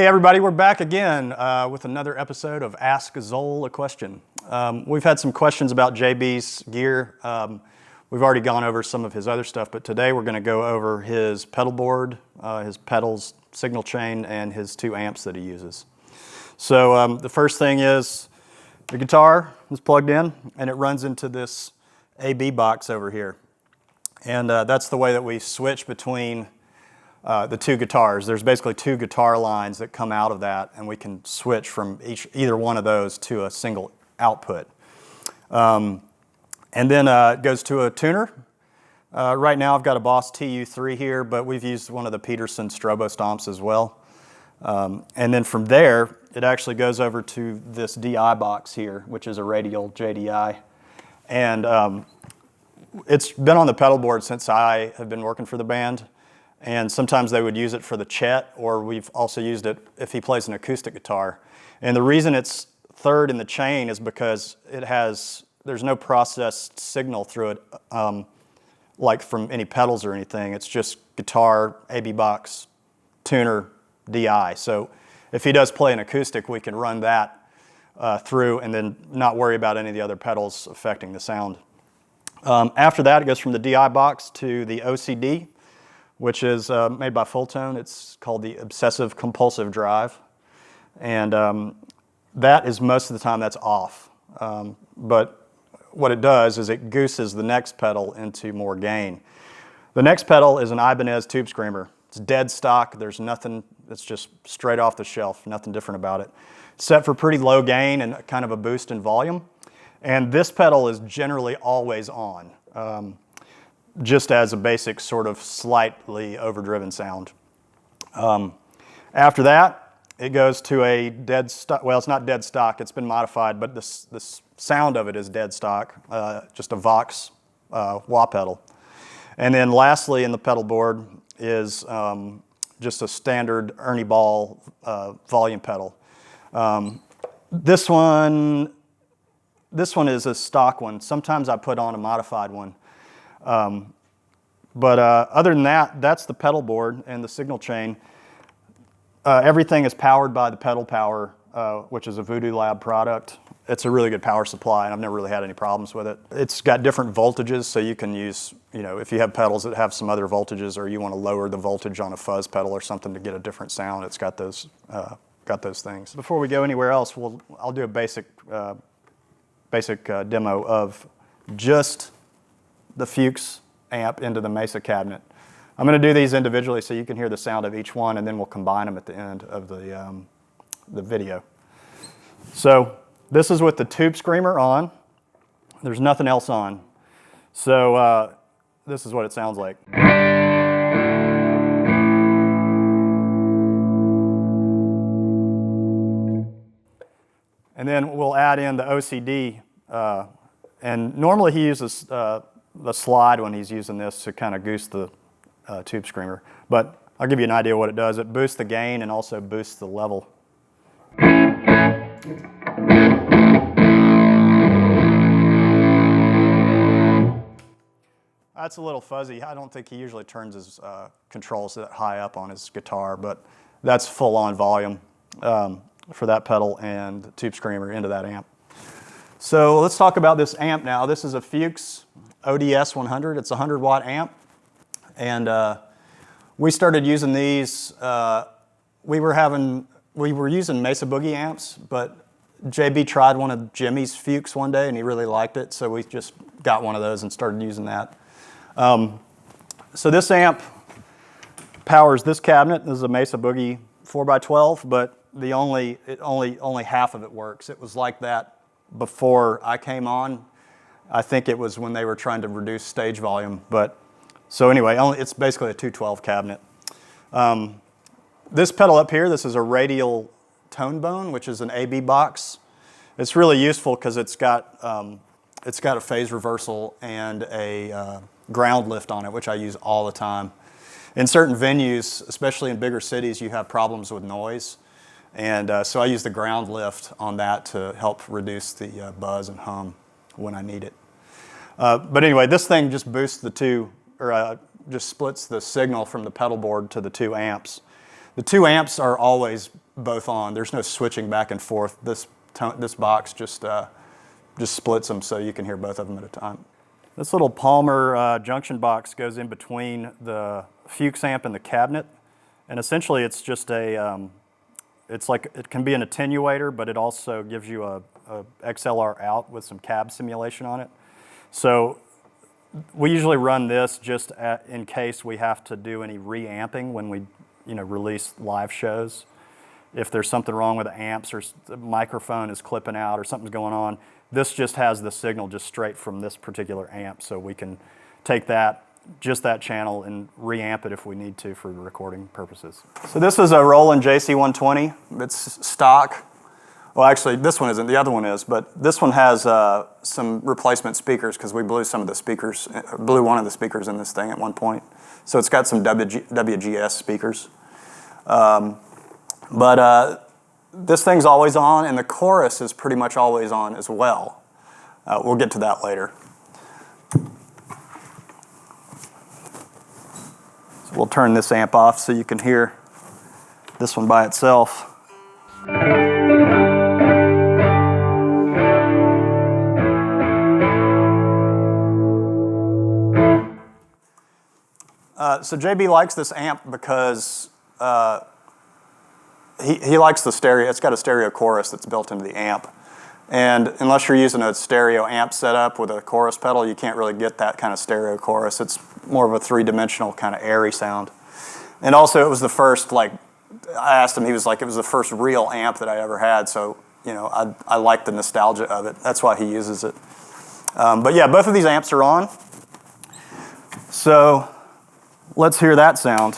Hey everybody, we're back again with another episode of Ask ZOEL A Question. We've had some questions about JB's gear. We've already gone over some of his other stuff, but today we're going to go over his pedal board, his pedals, signal chain, and his 2 amps that he uses. So the first thing is the guitar is plugged in and it runs into this AB box over here. And that's the way that we switch between the 2 guitars. There's basically 2 guitar lines that come out of that, and we can switch from either one of those to a single output. And then it goes to a tuner. Right now I've got a Boss TU3 here, but we've used one of the Peterson Strobo Stomps as well. And then from there, it actually goes over to this DI box here, which is a Radial JDI. And it's been on the pedal board since I have been working for the band. And sometimes they would use it for the Chet, or we've also used it if he plays an acoustic guitar. And the reason it's third in the chain is because there's no processed signal through it, like from any pedals or anything. It's just guitar, AB box, tuner, DI. So if he does play an acoustic, we can run that through and then not worry about any of the other pedals affecting the sound. After that, it goes from the DI box to the OCD, which is made by Fulltone. It's called the Obsessive Compulsive Drive. And that is most of the time that's off. But what it does is it gooses the next pedal into more gain. The next pedal is an Ibanez tube screamer. It's dead stock. There's nothing, it's just straight off the shelf, nothing different about it. It's set for pretty low gain and kind of a boost in volume. And this pedal is generally always on. Just as a basic sort of slightly overdriven sound. After that, it goes to a dead stock. Well, it's not dead stock. It's been modified, but the sound of it is dead stock. Just a Vox Wah Pedal. And then lastly in the pedal board is just a standard Ernie ball volume pedal. This one is a stock one. Sometimes I put on a modified one. But other than that, that's the pedal board and the signal chain. Everything is powered by the Pedalboard, which is a Voodoo Lab product. It's a really good power supply, and I've never really had any problems with it. It's got different voltages, so you can use, if you have pedals that have some other voltages, or you want to lower the voltage on a fuzz pedal or something to get a different sound, it's got those things. Before we go anywhere else, I'll do a basic demo of just the Fuchs amp into the Mesa cabinet. I'm going to do these individually so you can hear the sound of each one, and then we'll combine them at the end of the video. So this is with the tube screamer on. There's nothing else on. So this is what it sounds like. And then we'll add in the OCD. And normally he uses the slide when he's using this to kind of goose the tube screamer. But I'll give you an idea of what it does. It boosts the gain and also boosts the level. That's a little fuzzy. I don't think he usually turns his controls that high up on his guitar, but that's full-on volume for that pedal and the tube screamer into that amp. So let's talk about this amp now. This is a Fuchs ODS 100. It's a 100-watt amp. And we started using these. We were using Mesa Boogie amps, but JB tried one of Jimmy's Fuchs one day, and he really liked it. So we just got one of those and started using that. So this amp powers this cabinet. This is a Mesa Boogie 4x12, but only half of it works. It was like that before I came on. I think it was when they were trying to reduce stage volume. But so anyway, it's basically a 212 cabinet. This pedal up here, this is a Radial tone bone, which is an AB box. It's really useful because it's got a phase reversal and a ground lift on it, which I use all the time. In certain venues, especially in bigger cities, you have problems with noise. And so I use the ground lift on that to help reduce the buzz and hum when I need it. But anyway, this thing just boosts just splits the signal from the pedal board to the 2 amps. The 2 amps are always both on. There's no switching back and forth. This box just splits them so you can hear both of them at a time. This little Palmer junction box goes in between the Fuchs amp and the cabinet, and essentially it's just a, it can be an attenuator, but it also gives you a XLR out with some cab simulation on it. So we usually run this just in case we have to do any reamping when we release live shows. If there's something wrong with the amps or the microphone is clipping out or something's going on, this just has the signal just straight from this particular amp, so we can take just that channel and reamp it if we need to for recording purposes. So this is a Roland JC120. It's stock. Well, actually, this one isn't. The other one is, but this one has some replacement speakers because we blew one of the speakers in this thing at one point. So it's got some WGS speakers. But this thing's always on, and the chorus is pretty much always on as well. We'll get to that later. So we'll turn this amp off so you can hear this one by itself. So JB likes this amp because he likes the stereo. It's got a stereo chorus that's built into the amp. And unless you're using a stereo amp setup with a chorus pedal, you can't really get that kind of stereo chorus. It's more of a three-dimensional kind of airy sound. And also it was the first, I asked him, he was like, it was the first real amp that I ever had, so, I like the nostalgia of it. That's why he uses it. But yeah, both of these amps are on. So let's hear that sound.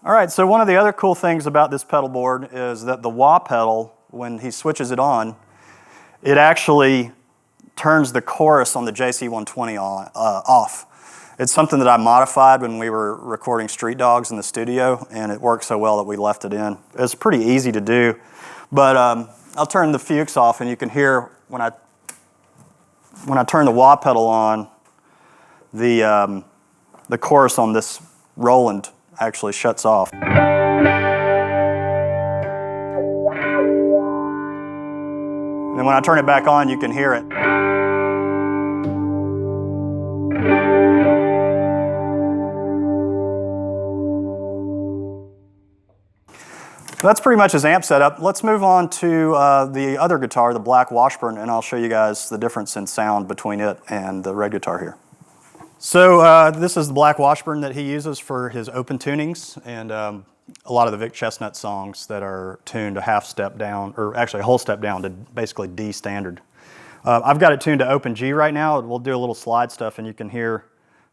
All right, so one of the other cool things about this pedal board is that the wah pedal, when he switches it on, it actually turns the chorus on the JC120 off. It's something that I modified when we were recording Street Dogs in the studio, and it worked so well that we left it in. It's pretty easy to do, but I'll turn the Fuchs off, and you can hear when I turn the wah pedal on, the chorus on this Roland actually shuts off. And then when I turn it back on, you can hear it. So that's pretty much his amp setup. Let's move on to the other guitar, the Black Washburn, and I'll show you guys the difference in sound between it and the red guitar here. So this is the Black Washburn that he uses for his open tunings and a lot of the Vic Chestnut songs that are tuned a half step down, or actually a whole step down to basically D standard. I've got it tuned to open G right now. We'll do a little slide stuff, and you can hear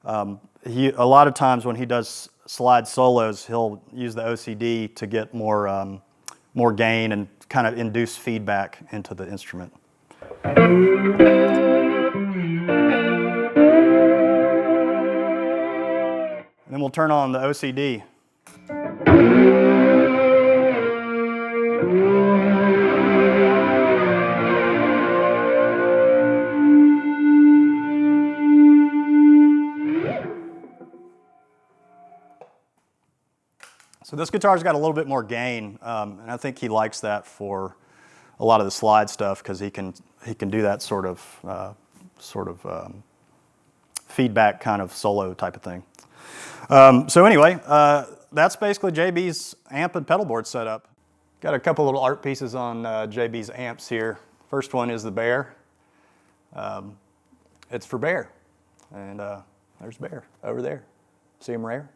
a lot of times when he does slide solos, he'll use the OCD to get more gain and kind of induce feedback into the instrument. And then we'll turn on the OCD. So this guitar's got a little bit more gain, and I think he likes that for a lot of the slide stuff because he can do that sort of feedback kind of solo type of thing. So anyway, that's basically JB's amp and pedal board setup. Got a couple little art pieces on JB's amps here. First one is the bear. It's for Bear, and there's Bear over there. See him rare?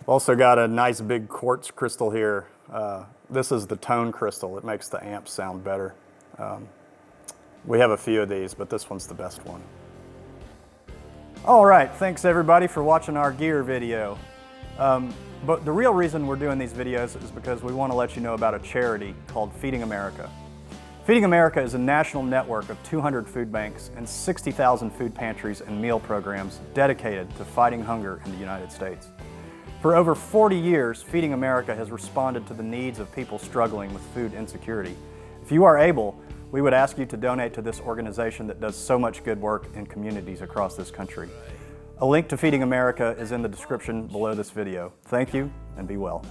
Also got a nice big quartz crystal here. This is the tone crystal. It makes the amp sound better. We have a few of these, but this one's the best one. All right, thanks everybody for watching our gear video. But the real reason we're doing these videos is because we want to let you know about a charity called Feeding America. Feeding America is a national network of 200 food banks and 60,000 food pantries and meal programs dedicated to fighting hunger in the United States. For over 40 years, Feeding America has responded to the needs of people struggling with food insecurity, If you are able, we would ask you to donate to this organization that does so much good work in communities across this country. A link to Feeding America is in the description below this video. Thank you, and be well.